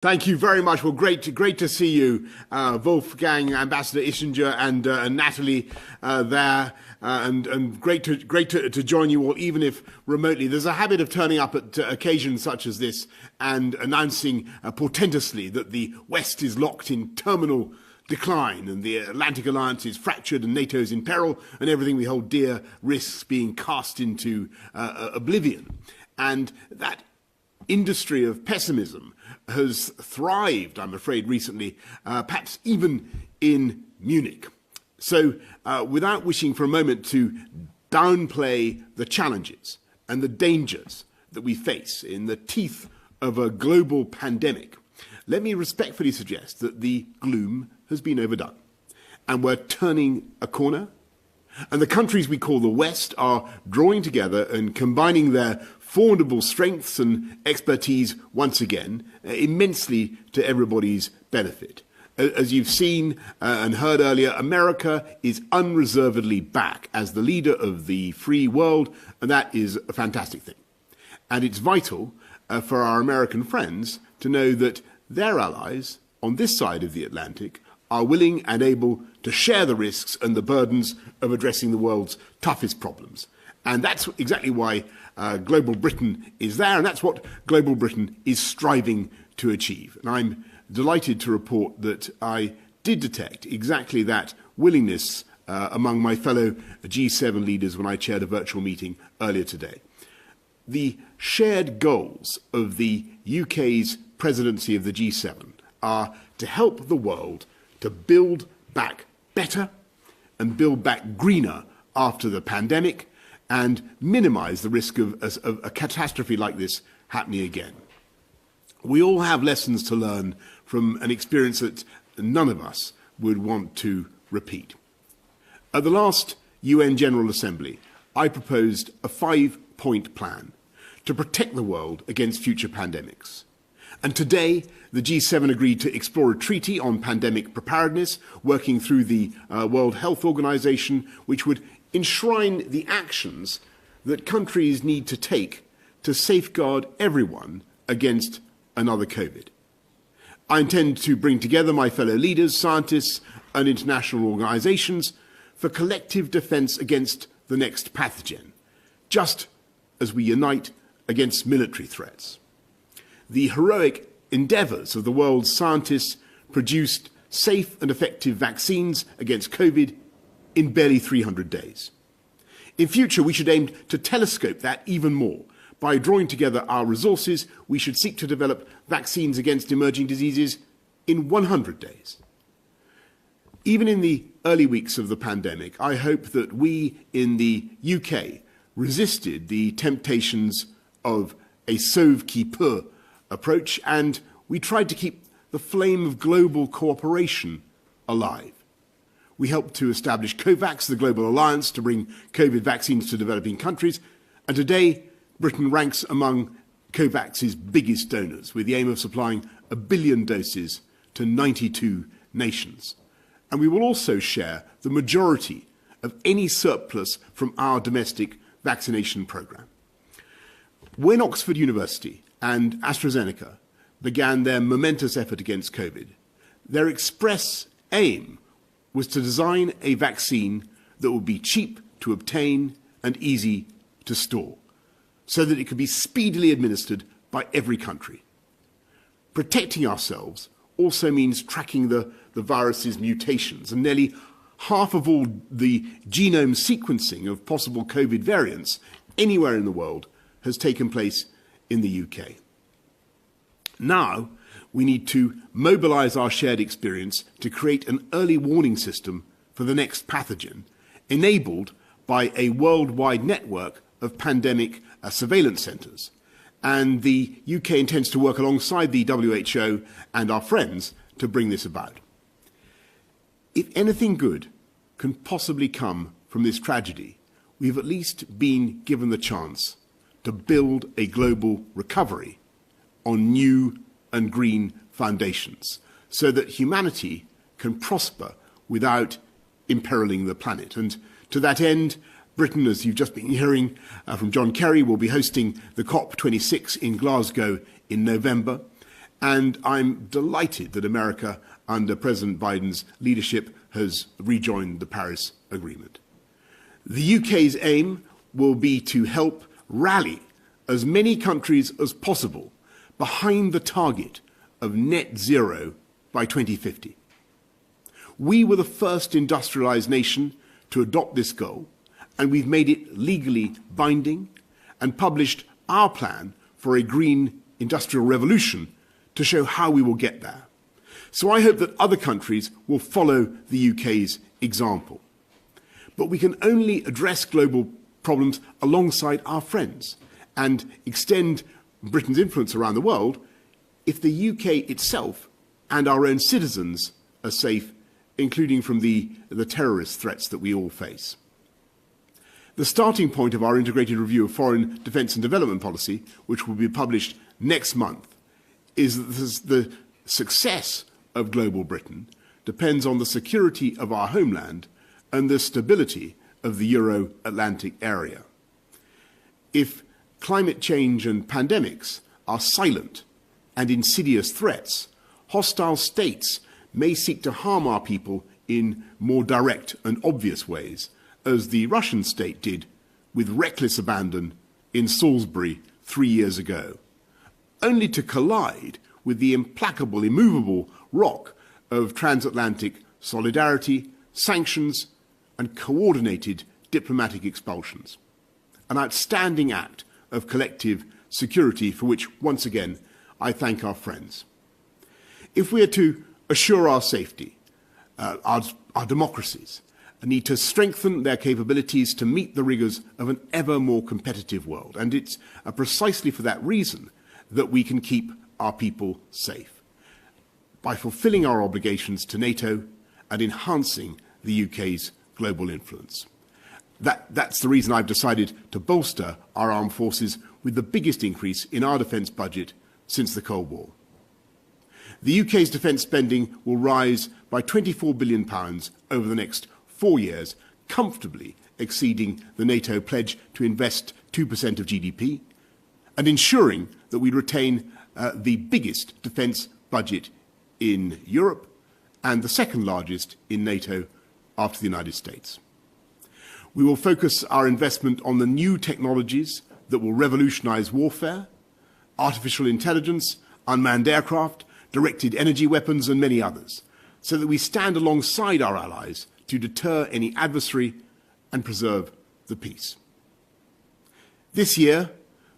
Thank you very much. Well, great to see you, Wolfgang, Ambassador Ischinger, and Natalie there, and great to join you all, even if remotely. There's a habit of turning up at occasions such as this and announcing portentously that the West is locked in terminal decline and the Atlantic Alliance is fractured and NATO is in peril and everything we hold dear risks being cast into oblivion. And that industry of pessimism has thrived, I'm afraid, recently, perhaps even in Munich. So without wishing for a moment to downplay the challenges and the dangers that we face in the teeth of a global pandemic, let me respectfully suggest that the gloom has been overdone and we're turning a corner. And the countries we call the West are drawing together and combining their formidable strengths and expertise once again, immensely to everybody's benefit. As you've seen and heard earlier, America is unreservedly back as the leader of the free world, and that is a fantastic thing. And it's vital for our American friends to know that their allies on this side of the Atlantic are willing and able to share the risks and the burdens of addressing the world's toughest problems. And that's exactly why Global Britain is there, and that's what Global Britain is striving to achieve. And I'm delighted to report that I did detect exactly that willingness among my fellow G7 leaders when I chaired a virtual meeting earlier today. The shared goals of the UK's presidency of the G7 are to help the world to build back better and build back greener after the pandemic and minimise the risk of a catastrophe like this happening again. We all have lessons to learn from an experience that none of us would want to repeat. At the last UN General Assembly, I proposed a 5-point plan to protect the world against future pandemics. And today, the G7 agreed to explore a treaty on pandemic preparedness, working through the World Health Organization, which would enshrine the actions that countries need to take to safeguard everyone against another COVID. I intend to bring together my fellow leaders, scientists, and international organizations for collective defense against the next pathogen, just as we unite against military threats. The heroic endeavours of the world's scientists produced safe and effective vaccines against COVID in barely 300 days. In future, we should aim to telescope that even more. By drawing together our resources, we should seek to develop vaccines against emerging diseases in 100 days. Even in the early weeks of the pandemic, I hope that we in the UK resisted the temptations of a sauve-qui-peut approach, and we tried to keep the flame of global cooperation alive. We helped to establish COVAX, the global alliance to bring COVID vaccines to developing countries, and today Britain ranks among COVAX's biggest donors, with the aim of supplying 1 billion doses to 92 nations. And we will also share the majority of any surplus from our domestic vaccination programme. When Oxford University and AstraZeneca began their momentous effort against COVID, their express aim was to design a vaccine that would be cheap to obtain and easy to store, so that it could be speedily administered by every country. Protecting ourselves also means tracking the virus's mutations, and nearly half of all the genome sequencing of possible COVID variants anywhere in the world has taken place in the UK. Now, we need to mobilise our shared experience to create an early warning system for the next pathogen, enabled by a worldwide network of pandemic surveillance centres. And the UK intends to work alongside the WHO and our friends to bring this about. If anything good can possibly come from this tragedy, we've at least been given the chance to build a global recovery on new and green foundations, so that humanity can prosper without imperiling the planet. And to that end, Britain, as you've just been hearing from John Kerry, will be hosting the COP26 in Glasgow in November. And I'm delighted that America, under President Biden's leadership, has rejoined the Paris Agreement. The UK's aim will be to help rally as many countries as possible behind the target of net zero by 2050. We were the first industrialized nation to adopt this goal, and we've made it legally binding and published our plan for a green industrial revolution to show how we will get there. So I hope that other countries will follow the UK's example. But we can only address global problems alongside our friends and extend Britain's influence around the world if the UK itself and our own citizens are safe, including from the terrorist threats that we all face. The starting point of our integrated review of foreign, defence and development policy, which will be published next month, is that the success of global Britain depends on the security of our homeland and the stability of the Euro-Atlantic area. If climate change and pandemics are silent and insidious threats, hostile states may seek to harm our people in more direct and obvious ways, as the Russian state did with reckless abandon in Salisbury 3 years ago, only to collide with the implacable, immovable rock of transatlantic solidarity, sanctions, and coordinated diplomatic expulsions. An outstanding act of collective security for which, once again, I thank our friends. If we are to assure our safety, our democracies need to strengthen their capabilities to meet the rigours of an ever more competitive world. And it's precisely for that reason that we can keep our people safe, by fulfilling our obligations to NATO and enhancing the UK's global influence. That's the reason I've decided to bolster our armed forces with the biggest increase in our defence budget since the Cold War. The UK's defence spending will rise by £24 billion over the next 4 years, comfortably exceeding the NATO pledge to invest 2% of GDP, and ensuring that we retain the biggest defence budget in Europe and the second largest in NATO after the United States. We will focus our investment on the new technologies that will revolutionise warfare, artificial intelligence, unmanned aircraft, directed energy weapons and many others, so that we stand alongside our allies to deter any adversary and preserve the peace. This year,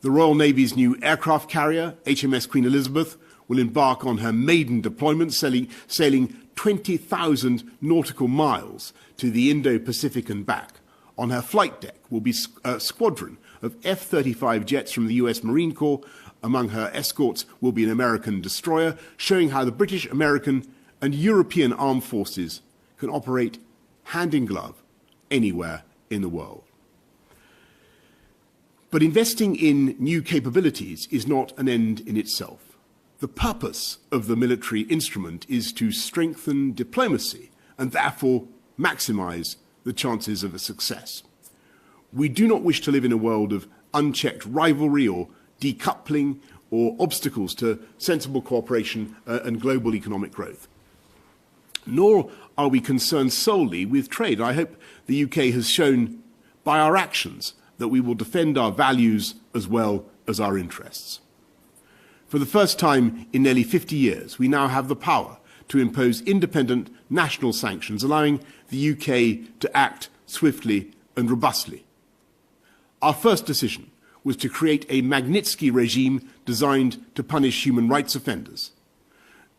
the Royal Navy's new aircraft carrier, HMS Queen Elizabeth, will embark on her maiden deployment, sailing 20,000 nautical miles to the Indo-Pacific and back. On her flight deck will be a squadron of F-35 jets from the US Marine Corps. Among her escorts will be an American destroyer, showing how the British, American and European armed forces can operate hand in glove anywhere in the world. But investing in new capabilities is not an end in itself. The purpose of the military instrument is to strengthen diplomacy and therefore maximise the chances of a success. We do not wish to live in a world of unchecked rivalry or decoupling or obstacles to sensible cooperation and global economic growth. Nor are we concerned solely with trade. I hope the UK has shown by our actions that we will defend our values as well as our interests. For the first time in nearly 50 years, we now have the power to impose independent national sanctions, allowing the UK to act swiftly and robustly. Our first decision was to create a Magnitsky regime designed to punish human rights offenders.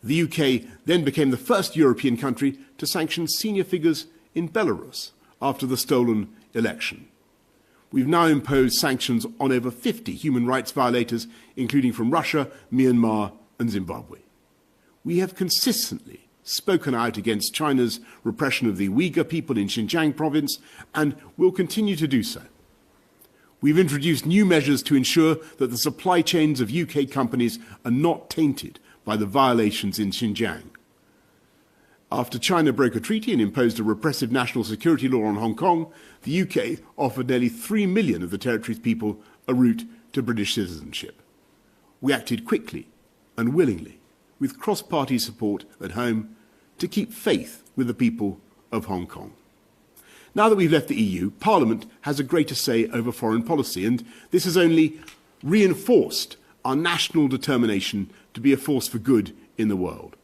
The UK then became the first European country to sanction senior figures in Belarus after the stolen election. We've now imposed sanctions on over 50 human rights violators, including from Russia, Myanmar and Zimbabwe. We have consistently spoken out against China's repression of the Uyghur people in Xinjiang province and will continue to do so. We've introduced new measures to ensure that the supply chains of UK companies are not tainted by the violations in Xinjiang. After China broke a treaty and imposed a repressive national security law on Hong Kong, the UK offered nearly 3 million of the territory's people a route to British citizenship. We acted quickly and willingly with cross-party support at home, to keep faith with the people of Hong Kong. Now that we've left the EU, Parliament has a greater say over foreign policy, and this has only reinforced our national determination to be a force for good in the world.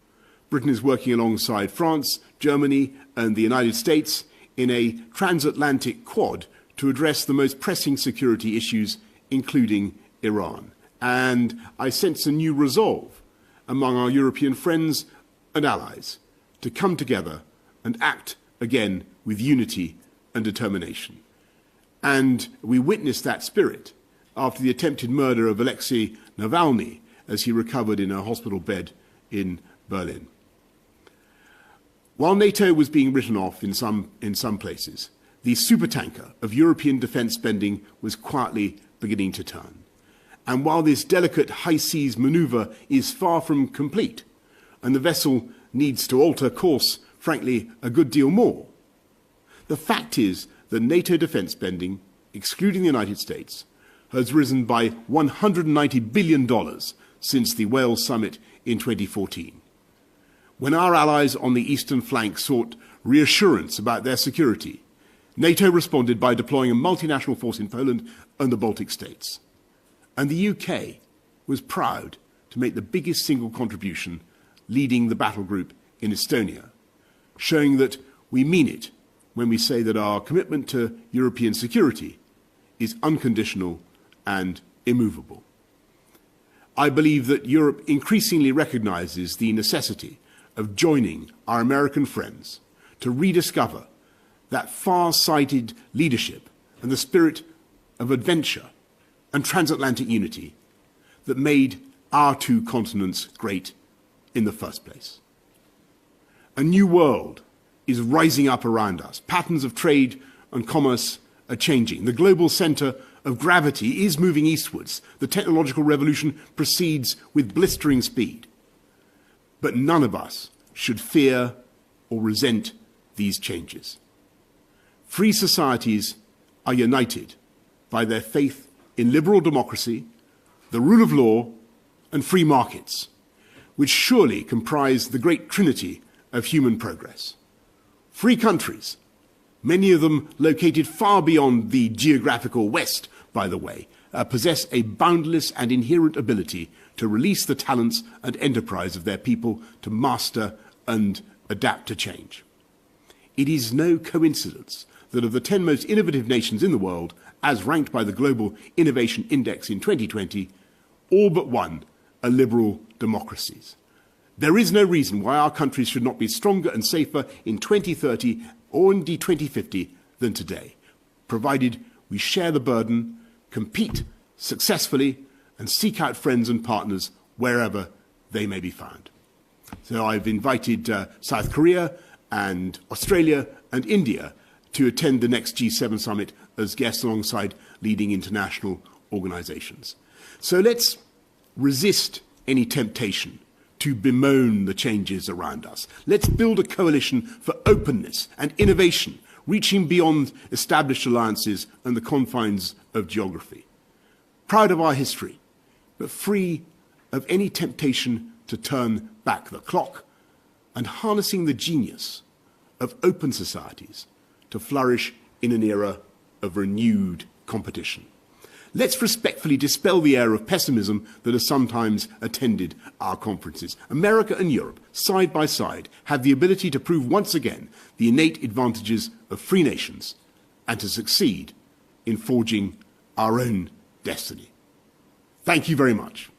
Britain is working alongside France, Germany, and the United States in a transatlantic quad to address the most pressing security issues, including Iran. And I sense a new resolve among our European friends and allies to come together and act again with unity and determination. And we witnessed that spirit after the attempted murder of Alexei Navalny as he recovered in a hospital bed in Berlin. While NATO was being written off in some places, the supertanker of European defence spending was quietly beginning to turn. And while this delicate high seas manoeuvre is far from complete, and the vessel needs to alter course, frankly, a good deal more, the fact is that NATO defence spending, excluding the United States, has risen by $190 billion since the Wales summit in 2014. When our allies on the eastern flank sought reassurance about their security, NATO responded by deploying a multinational force in Poland and the Baltic states. And the UK was proud to make the biggest single contribution, leading the battle group in Estonia, showing that we mean it when we say that our commitment to European security is unconditional and immovable. I believe that Europe increasingly recognises the necessity of joining our American friends to rediscover that far-sighted leadership and the spirit of adventure and transatlantic unity that made our two continents great in the first place. A new world is rising up around us. Patterns of trade and commerce are changing. The global centre of gravity is moving eastwards. The technological revolution proceeds with blistering speed. But none of us should fear or resent these changes. Free societies are united by their faith in liberal democracy, the rule of law, and free markets, which surely comprise the great trinity of human progress. Free countries, many of them located far beyond the geographical West, by the way, possess a boundless and inherent ability to release the talents and enterprise of their people to master and adapt to change. It is no coincidence that of the 10 most innovative nations in the world, as ranked by the Global Innovation Index in 2020, all but one are liberal democracies. There is no reason why our countries should not be stronger and safer in 2030 or indeed 2050 than today, provided we share the burden, compete successfully, and seek out friends and partners wherever they may be found. So I've invited South Korea and Australia and India to attend the next G7 summit as guests alongside leading international organisations. So let's resist any temptation to bemoan the changes around us. Let's build a coalition for openness and innovation, reaching beyond established alliances and the confines of geography. Proud of our history, but free of any temptation to turn back the clock, and harnessing the genius of open societies to flourish in an era of renewed competition. Let's respectfully dispel the air of pessimism that has sometimes attended our conferences. America and Europe, side by side, have the ability to prove once again the innate advantages of free nations and to succeed in forging our own destiny. Thank you very much.